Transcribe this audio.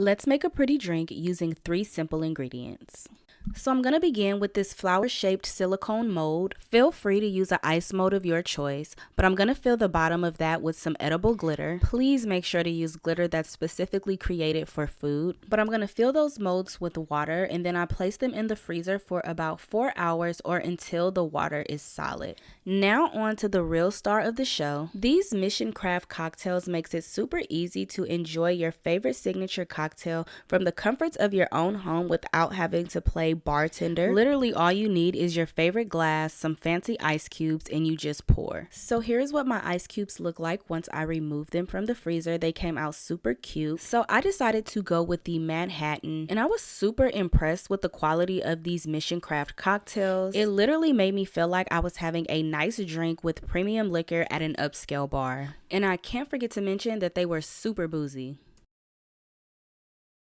Let's make a pretty drink using 3 simple ingredients. So I'm going to begin with this flower-shaped silicone mold. Feel free to use an ice mold of your choice, but I'm going to fill the bottom of that with some edible glitter. Please make sure to use glitter that's specifically created for food. But I'm going to fill those molds with water, and then I place them in the freezer for about 4 hours or until the water is solid. Now on to the real star of the show. These Mission Craft cocktails makes it super easy to enjoy your favorite signature cocktail from the comforts of your own home without having to play bartender. Literally all you need is your favorite glass, some fancy ice cubes, and you just pour. So here's what my ice cubes look like once I remove them from the freezer. They came out super cute. So I decided to go with the Manhattan, and I was super impressed with the quality of these Mission Craft cocktails. It literally made me feel like I was having a nice drink with premium liquor at an upscale bar. And I can't forget to mention that they were super boozy.